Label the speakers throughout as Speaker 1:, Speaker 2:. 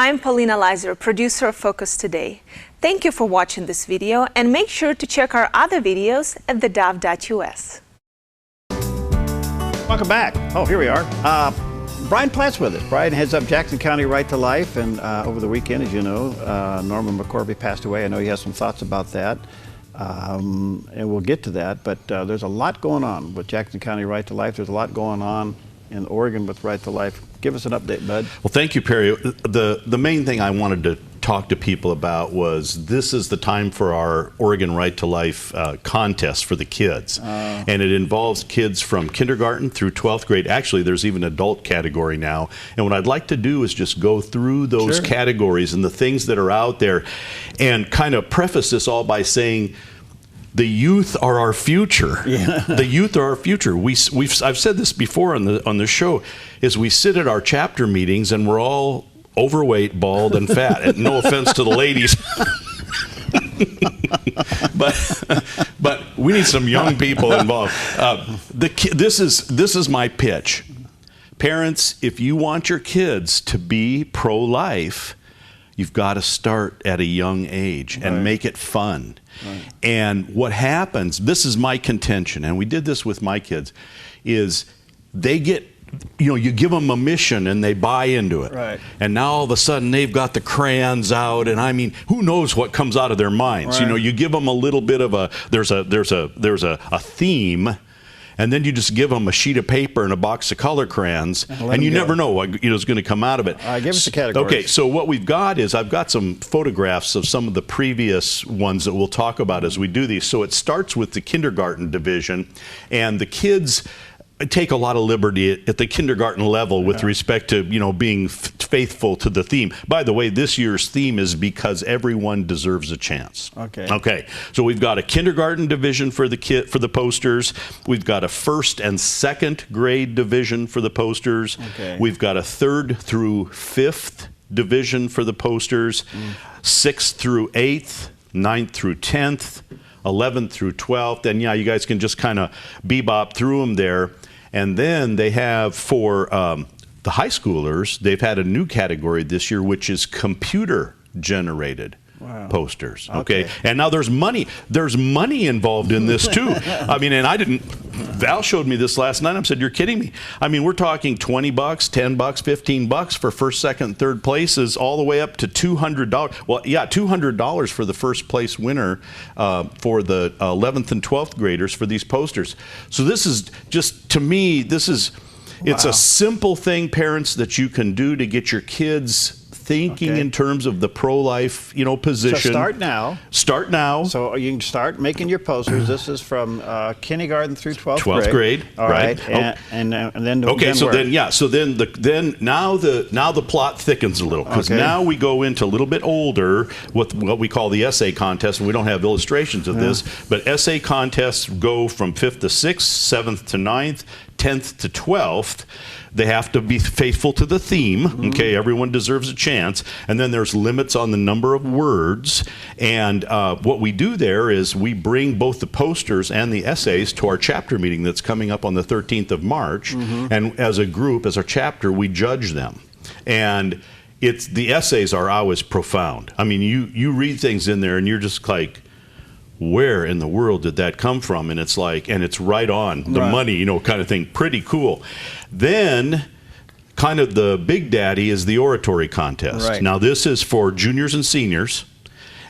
Speaker 1: I'm Paulina Leiser, producer of Focus Today. Thank you for watching this video, and make sure to check our other videos at theDove.us.
Speaker 2: Welcome back. Oh, here we are. Bryan Platt's with us. Bryan heads up Jackson County Right to Life, and over the weekend, as you know, Norma McCorvey passed away. I know you have some thoughts about that, and we'll get to that, but there's a lot going on with Jackson County Right to Life. There's a lot going on in Oregon with Right to Life. Give us an update, bud.
Speaker 3: Well, thank you, Perry. The main thing I wanted to talk to people about was this is the time for our Oregon Right to Life contest for the kids. And it involves kids from kindergarten through 12th grade. Actually, there's even an adult category now. And what I'd like to do is just go through those categories and the things that are out there and kind of preface this all by saying, the youth are our future. Yeah. The youth are our future. I've said this before on the show, is we sit at our chapter meetings and we're all overweight, bald, and fat. And no offense to the ladies, but we need some young people involved. This is my pitch. Parents, if you want your kids to be pro-life, you've got to start at a young age and make it fun. Right. And what happens, this is my contention, and we did this with my kids, is they get, you give them a mission and they buy into it. Right. And now all of a sudden they've got the crayons out, and I mean, who knows what comes out of their minds. Right. You give them a little bit of there's a theme, and then you just give them a sheet of paper and a box of color crayons, and you never know what is going to come out of it.
Speaker 2: Give us the categories.
Speaker 3: Okay, so what we've got is I've got some photographs of some of the previous ones that we'll talk about as we do these. So it starts with the kindergarten division, and the kids take a lot of liberty at the kindergarten level with respect to being faithful to the theme. By the way, this year's theme is because everyone deserves a chance. Okay, so we've got a kindergarten division for the posters. We've got a first and second grade division for the posters. We've got a 3rd through 5th division for the posters. 6th through 8th, 9th through 10th, 11th through 12th, and yeah, you guys can just kind of bebop through them there. And then they have, for the high schoolers, they've had a new category this year, which is computer-generated posters. Okay, and now there's money involved in this too. I mean, and Val showed me this last night. I said, you're kidding me. I mean, we're talking $20, $10, $15 for first, second, third places, all the way up to $200. Well, yeah, $200 for the first place winner for the 11th and 12th graders for these posters. So this is just, to me, it's a simple thing, parents, that you can do to get your kids thinking in terms of the pro-life, position.
Speaker 2: So start now.
Speaker 3: Start now.
Speaker 2: So you can start making your posters. This is from kindergarten through 12th
Speaker 3: grade.
Speaker 2: All right. And then
Speaker 3: now the plot thickens a little, because now we go into a little bit older with what we call the essay contest, and we don't have illustrations of this, but essay contests go from 5th to 6th, 7th to 9th, 10th to 12th. They have to be faithful to the theme. Okay, everyone deserves a chance. And then there's limits on the number of words. And what we do there is we bring both the posters and the essays to our chapter meeting that's coming up on the 13th of March. And as a group, as our chapter, we judge them. And the essays are always profound. I mean, you read things in there and you're just like, where in the world did that come from? And it's like, and it's right on the money, kind of thing. Pretty cool. Then kind of the big daddy is the oratory contest. Now this is for juniors and seniors,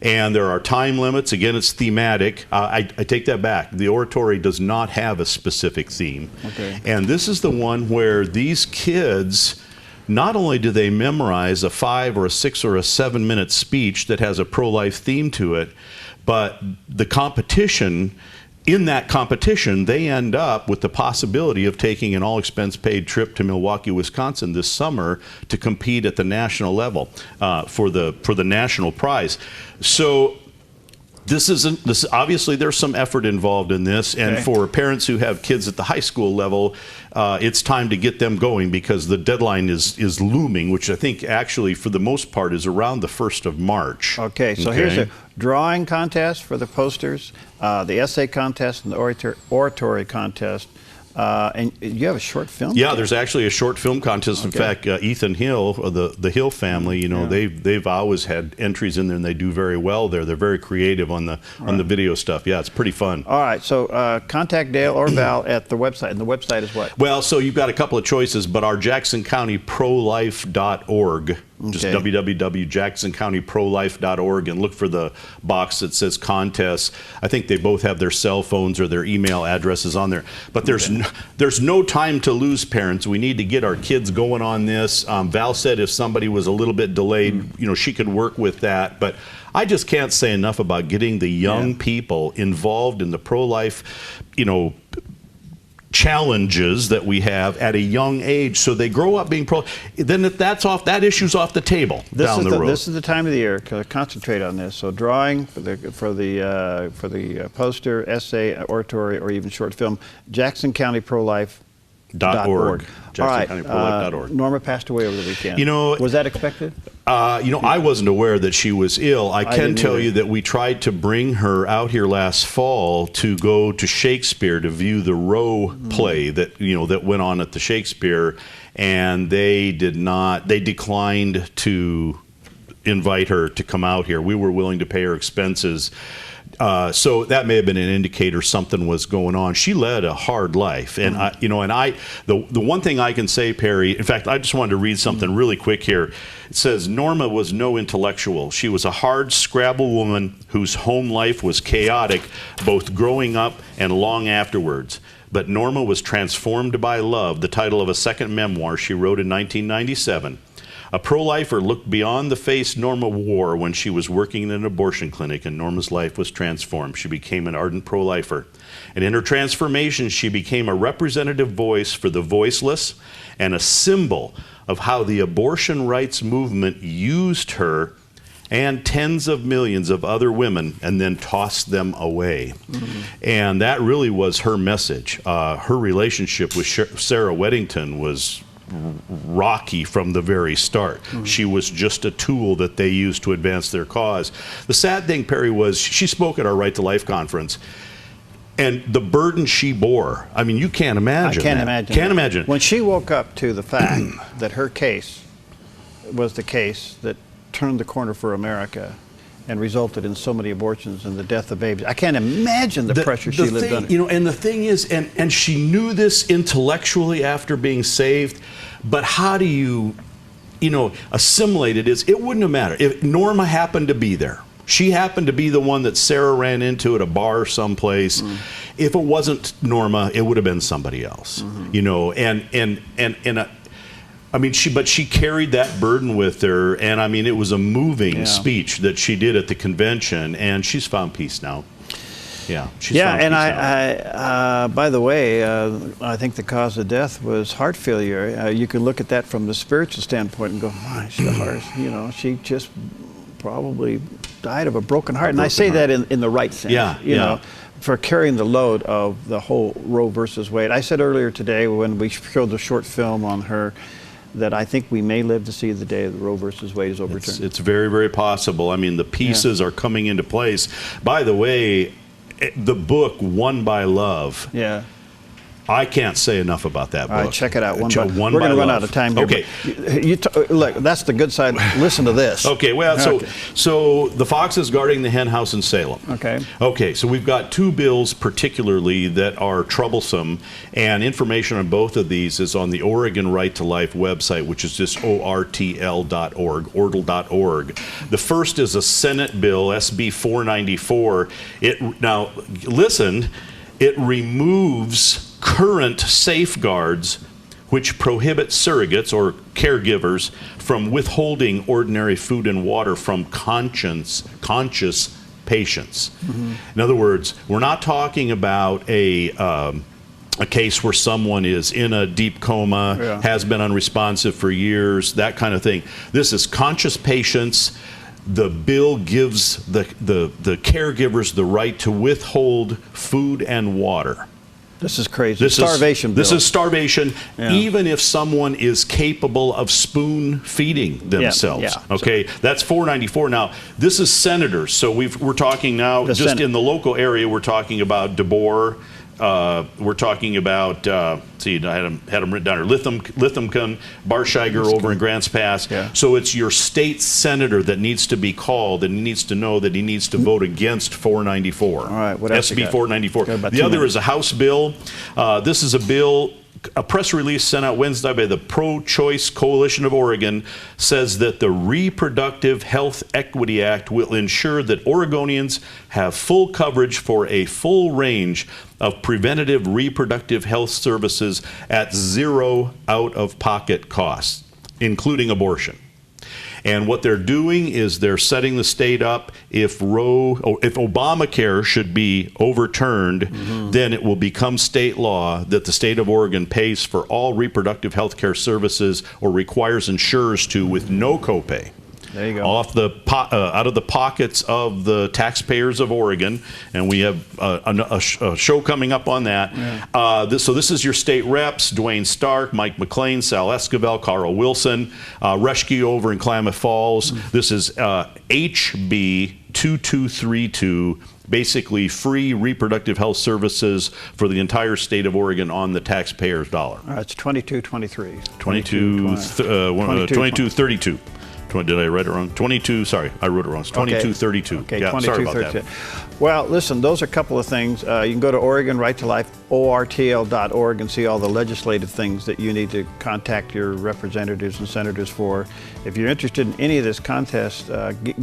Speaker 3: and there are time limits. Again, it's thematic. I take that back. The oratory does not have a specific theme. And this is the one where these kids, not only do they memorize a 5 or a 6 or a 7-minute speech that has a pro-life theme to it, but the competition, in that competition, they end up with the possibility of taking an all-expense-paid trip to Milwaukee, Wisconsin this summer to compete at the national level for the national prize. So this obviously there's some effort involved in this, and for parents who have kids at the high school level, it's time to get them going, because the deadline is looming, which I think actually for the most part is around the 1st of March.
Speaker 2: So here's a drawing contest for the posters, the essay contest, and the oratory contest. And you have a short film?
Speaker 3: Yeah, there's actually a short film contest. In fact, Ethan Hill, the Hill family, you know, they've always had entries in there, and they do very well there. They're very creative on the video stuff. Yeah, it's pretty fun.
Speaker 2: All right, so contact Dale or Val at the website, and the website is what?
Speaker 3: Well, so you've got a couple of choices, but our JacksonCountyProLife.org. Just www.jacksoncountyprolife.org, and look for the box that says contests. I think they both have their cell phones or their email addresses on there. But there's no time to lose, parents. We need to get our kids going on this. Val said if somebody was a little bit delayed, you know, she could work with that. But I just can't say enough about getting the young people involved in the pro-life, you know, challenges that we have at a young age, so they grow up being pro. Then if that's off, that issue's off the table down the road.
Speaker 2: This is the time of the year to concentrate on this. So drawing for the poster, essay, oratory, or even short film, JacksonCountyProLife.org.
Speaker 3: JacksonCountyProLife.org.
Speaker 2: Norma passed away over the weekend.
Speaker 3: You know,
Speaker 2: was that expected?
Speaker 3: You know, I wasn't aware that she was ill. I can tell you that we tried to bring her out here last fall to go to Shakespeare to view the Roe play that, you know, that went on at the Shakespeare, and they declined to invite her to come out here. We were willing to pay her expenses. So that may have been an indicator something was going on. She led a hard life, and the one thing I can say, Perry. In fact, I just wanted to read something really quick here. It says Norma was no intellectual. She was a hard scrabble woman whose home life was chaotic, both growing up and long afterwards. But Norma was transformed by love. The title of a second memoir she wrote in 1997. A pro-lifer looked beyond the face Norma wore when she was working in an abortion clinic, and Norma's life was transformed. She became an ardent pro-lifer. And in her transformation, she became a representative voice for the voiceless and a symbol of how the abortion rights movement used her and tens of millions of other women and then tossed them away. And that really was her message. Her relationship with Sarah Weddington was rocky from the very start. She was just a tool that they used to advance their cause. The sad thing, Perry, was she spoke at our Right to Life conference, and the burden she bore, I mean, you can't imagine.
Speaker 2: I can't imagine.
Speaker 3: Can't imagine.
Speaker 2: When she woke up to the fact that her case was the case that turned the corner for America and resulted in so many abortions and the death of babies, I can't imagine the pressure she lived under.
Speaker 3: You know, and the thing is, and she knew this intellectually after being saved, but how do you know, assimilate it? It wouldn't have mattered if Norma happened to be there. She happened to be the one that Sarah ran into at a bar someplace. If it wasn't Norma, it would have been somebody else. You know, I mean, she carried that burden with her, and I mean, it was a moving speech that she did at the convention, and she's found peace now. Yeah, she's found peace now.
Speaker 2: By the way, I think the cause of death was heart failure. You can look at that from the spiritual standpoint and go, my heart, you know, she just probably died of a broken heart. And I say that in the right sense. You know, for carrying the load of the whole Roe versus Wade. I said earlier today when we showed the short film on her that I think we may live to see the day that Roe versus Wade is overturned.
Speaker 3: It's very, very possible. I mean, the pieces are coming into place. By the way, the book Won by Love. Yeah. I can't say enough about that book.
Speaker 2: All right, check it out. We're going to run out of time here.
Speaker 3: Okay.
Speaker 2: Look, that's the good side. Listen to this.
Speaker 3: Okay, well, so the foxes guarding the hen house in Salem. Okay, so we've got two bills particularly that are troublesome, and information on both of these is on the Oregon Right to Life website, which is just ortl.org, ortl.org. The first is a Senate bill, SB 494. Now, listen, it removes current safeguards which prohibit surrogates or caregivers from withholding ordinary food and water from conscious patients. In other words, we're not talking about a case where someone is in a deep coma, has been unresponsive for years, that kind of thing. This is conscious patients. The bill gives the caregivers the right to withhold food and water.
Speaker 2: This is crazy. This starvation bill.
Speaker 3: This is starvation, even if someone is capable of spoon feeding themselves. Okay, that's 494. Now, this is senators, so we're talking now just in the local area. We're talking about DeBoer, We're talking about, see, I had them written down here, Lithumcon, Barshiger over in Grants Pass.
Speaker 2: Yeah.
Speaker 3: So it's your state senator that needs to be called and needs to know that he needs to vote against 494. All
Speaker 2: right, what else you
Speaker 3: SB
Speaker 2: got?
Speaker 3: 494.
Speaker 2: Got
Speaker 3: The other is a House bill. This is a bill. A press release sent out Wednesday by the Pro-Choice Coalition of Oregon says that the Reproductive Health Equity Act will ensure that Oregonians have full coverage for a full range of preventative reproductive health services at zero out-of-pocket costs, including abortion. And what they're doing is they're setting the state up if Obamacare should be overturned, then it will become state law that the state of Oregon pays for all reproductive health care services or requires insurers to with no copay.
Speaker 2: There you go.
Speaker 3: Off the out of the pockets of the taxpayers of Oregon, and we have a show coming up on that. Yeah. So this is your state reps: Dwayne Stark, Mike McLean, Sal Esquivel, Carl Wilson, Reschke over in Klamath Falls. This is HB 2232. Basically, free reproductive health services for the entire state of Oregon on the taxpayer's dollar.
Speaker 2: It's 2223.
Speaker 3: 2232. Did I write it wrong? 22, sorry, I wrote it wrong. It's 2232.
Speaker 2: Okay,
Speaker 3: yeah, sorry about that.
Speaker 2: Well, listen, those are a couple of things. You can go to Oregon Right to Life, ortl.org, and see all the legislative things that you need to contact your representatives and senators for. If you're interested in any of this contest,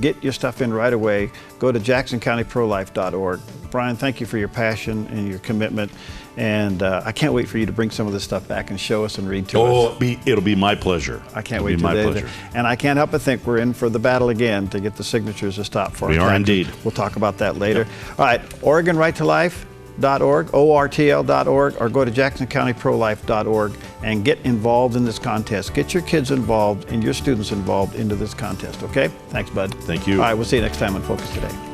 Speaker 2: get your stuff in right away. Go to jacksoncountyprolife.org. Bryan, thank you for your passion and your commitment. And I can't wait for you to bring some of this stuff back and show us and read to us.
Speaker 3: It'll be my pleasure.
Speaker 2: I can't wait today. My pleasure. And I can't help but think we're in for the battle again to get the signatures to stop for
Speaker 3: We are indeed.
Speaker 2: We'll talk about that later. Yep. All right, OregonRightToLife.org, ORTL.org, or go to JacksonCountyProLife.org and get involved in this contest. Get your kids involved and your students involved into this contest, okay? Thanks, bud.
Speaker 3: Thank you.
Speaker 2: All right, we'll see you next time on Focus Today.